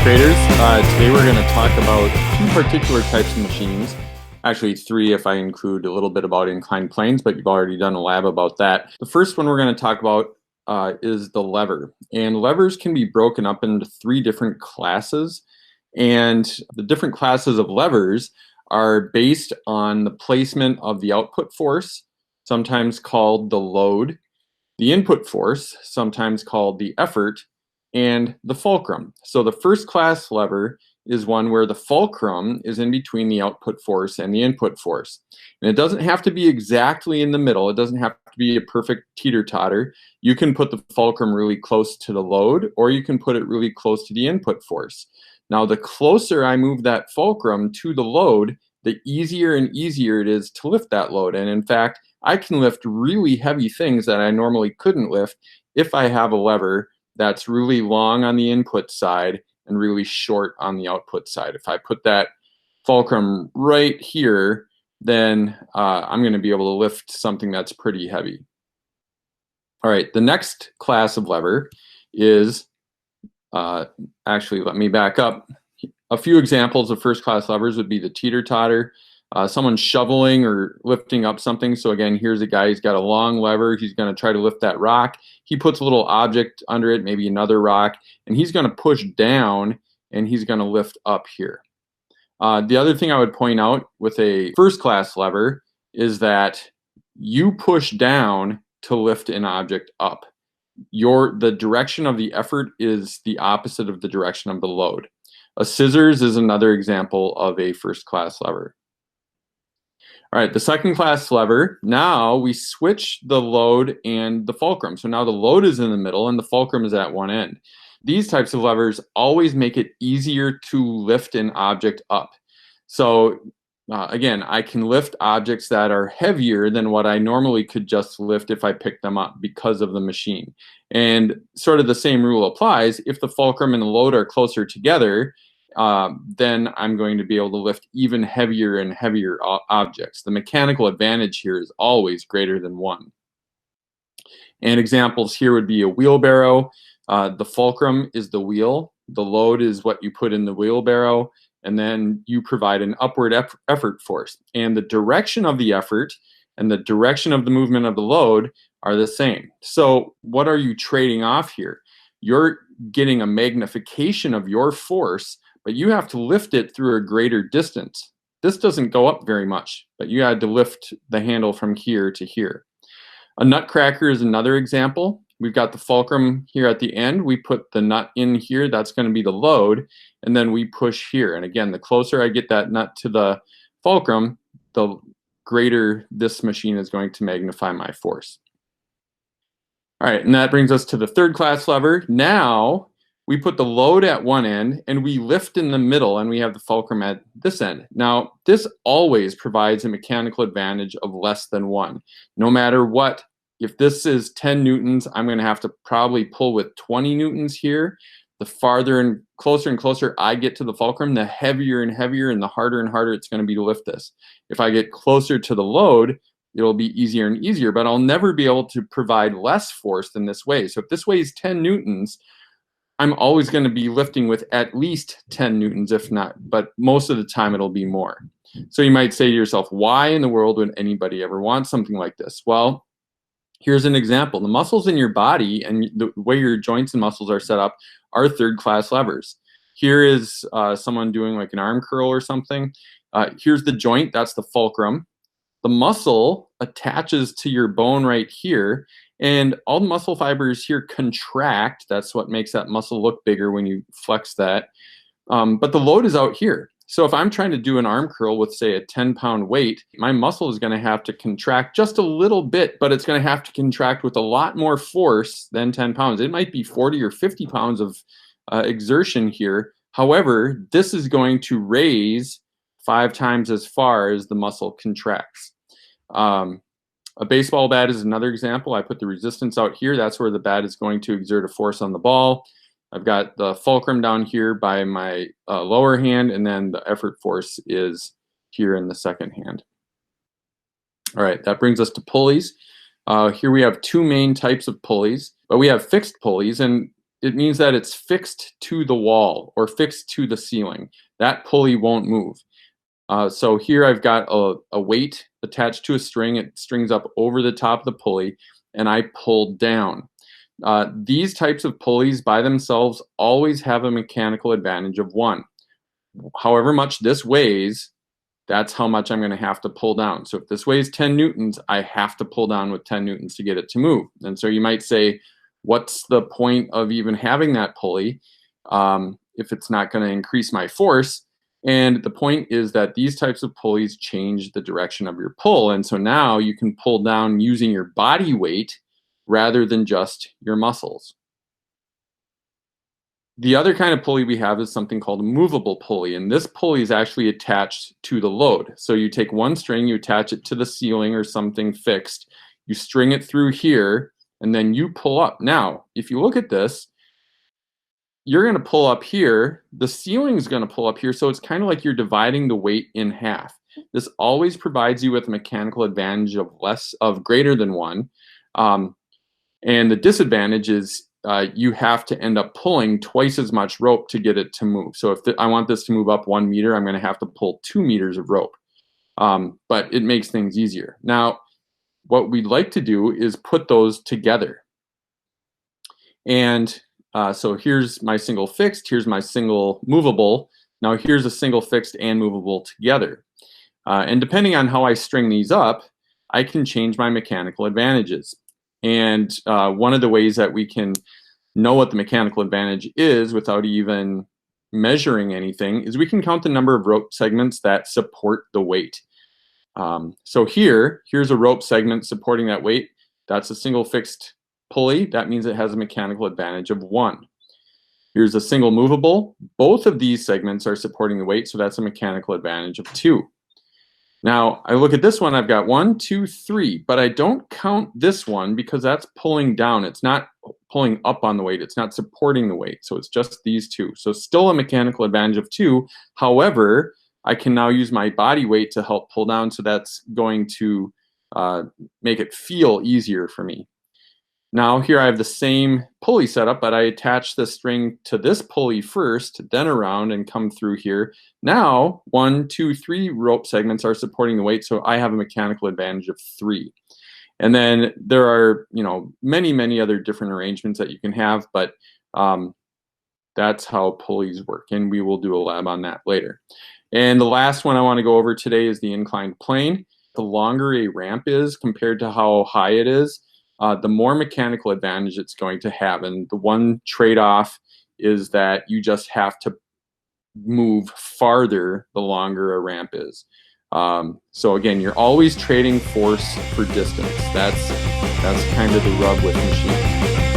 traders. Today we're going to talk about two particular types of machines. Actually, three if I include a little bit about inclined planes, but you've already done a lab about that. The first one we're going to talk about is the lever. And levers can be broken up into three different classes. And the different classes of levers are based on the placement of the output force, sometimes called the load, the input force, sometimes called the effort, and the fulcrum. So the first class lever is one where the fulcrum is in between the output force and the input force. And it doesn't have to be exactly in the middle. It doesn't have to be a perfect teeter-totter. You can put the fulcrum really close to the load, or you can put it really close to the input force. Now, the closer I move that fulcrum to the load, the easier and easier it is to lift that load. And in fact, I can lift really heavy things that I normally couldn't lift if I have a lever that's really long on the input side and really short on the output side. If I put that fulcrum right here, then I'm going to be able to lift something that's pretty heavy. All right, the next class of lever is, actually, let me back up. A few examples of first class levers would be the teeter-totter, someone shoveling or lifting up something. So again, here's a guy, he's got a long lever, he's going to try to lift that rock. He puts a little object under it, maybe another rock, and he's going to push down and he's going to lift up here. The other thing I would point out with a first class lever is that you push down to lift an object up. The direction of the effort is the opposite of the direction of the load. A scissors is another example of a first class lever. All right, the second class lever, now we switch the load and the fulcrum. So now the load is in the middle and the fulcrum is at one end. These types of levers always make it easier to lift an object up. So again, I can lift objects that are heavier than what I normally could just lift if I picked them up because of the machine. And sort of the same rule applies. If the fulcrum and the load are closer together, then I'm going to be able to lift even heavier and heavier objects. The mechanical advantage here is always greater than one. And examples here would be a wheelbarrow. The fulcrum is the wheel. The load is what you put in the wheelbarrow. And then you provide an upward effort force. And the direction of the effort and the direction of the movement of the load are the same. So what are you trading off here? You're getting a magnification of your force, but you have to lift it through a greater distance. This doesn't go up very much, but you had to lift the handle from here to here. A nutcracker is another example. We've got the fulcrum here at the end. We put the nut in here. That's going to be the load. And then we push here. And again, the closer I get that nut to the fulcrum, the greater this machine is going to magnify my force. All right, and that brings us to the third class lever. Now we put the load at one end and we lift in the middle and we have the fulcrum at this end. Now, this always provides a mechanical advantage of less than one. No matter what, if this is 10 newtons, I'm going to have to probably pull with 20 newtons here. The farther and closer I get to the fulcrum, the heavier and heavier and harder it's going to be to lift this. If I get closer to the load, it'll be easier and easier, but I'll never be able to provide less force than this weighs. So if this weighs 10 newtons, I'm always going to be lifting with at least 10 newtons, if not, but most of the time it'll be more. So you might say to yourself, why in the world would anybody ever want something like this? Well, here's an example. The muscles in your body and the way your joints and muscles are set up are third class levers. Here is someone doing like an arm curl or something. Here's the joint, that's the fulcrum. The muscle attaches to your bone right here, and all the muscle fibers here contract. That's what makes that muscle look bigger when you flex that. But the load is out here. So if I'm trying to do an arm curl with, say, a 10-pound weight, my muscle is going to have to contract just a little bit, but it's going to have to contract with a lot more force than 10 pounds. It might be 40 or 50 pounds of exertion here. However, this is going to raise 5 times as far as the muscle contracts. A baseball bat is another example. I put the resistance out here. That's where the bat is going to exert a force on the ball. I've got the fulcrum down here by my lower hand, and then the effort force is here in the second hand. All right, that brings us to pulleys. Here we have two main types of pulleys, but we have fixed pulleys, and it means that it's fixed to the wall or fixed to the ceiling. That pulley won't move. So here I've got a weight attached to a string. It strings up over the top of the pulley, and I pull down. These types of pulleys by themselves always have a mechanical advantage of 1. However much this weighs, that's how much I'm going to have to pull down. So if this weighs 10 newtons, I have to pull down with 10 newtons to get it to move. And so you might say, what's the point of even having that pulley if it's not going to increase my force? And the point is that these types of pulleys change the direction of your pull. And so now you can pull down using your body weight rather than just your muscles. The other kind of pulley we have is something called a movable pulley, and this pulley is actually attached to the load. So you take one string, you attach it to the ceiling or something fixed, you string it through here, and then you pull up. Now, if you look at this, you're going to pull up here, the ceiling is going to pull up here, so it's kind of like you're dividing the weight in half. This always provides you with a mechanical advantage of greater than 1. And the disadvantage is you have to end up pulling twice as much rope to get it to move. So if I want this to move up 1 meter, I'm going to have to pull 2 meters of rope. But it makes things easier. Now, what we'd like to do is put those together. And so here's my single fixed, here's my single movable. Now here's a single fixed and movable together. And depending on how I string these up, I can change my mechanical advantages. And one of the ways that we can know what the mechanical advantage is without even measuring anything is we can count the number of rope segments that support the weight. So here's a rope segment supporting that weight. That's a single fixed pulley. That means it has a mechanical advantage of 1. Here's a single movable. Both of these segments are supporting the weight, so that's a mechanical advantage of 2. Now, I look at this one, I've got 1, 2, 3, but I don't count this one because that's pulling down. It's not pulling up on the weight. It's not supporting the weight. So it's just these 2. So still a mechanical advantage of 2. However, I can now use my body weight to help pull down, so that's going to make it feel easier for me. Now here I have the same pulley setup, but I attach the string to this pulley first, then around and come through here. Now 1, 2, 3 rope segments are supporting the weight, so I have a mechanical advantage of 3. And then there are, many other different arrangements that you can have, but that's how pulleys work, and we will do a lab on that later. And the last one I want to go over today is the inclined plane. The longer a ramp is compared to how high it is, the more mechanical advantage it's going to have. And the one trade-off is that you just have to move farther the longer a ramp is. So again, you're always trading force for distance. That's kind of the rub with machines.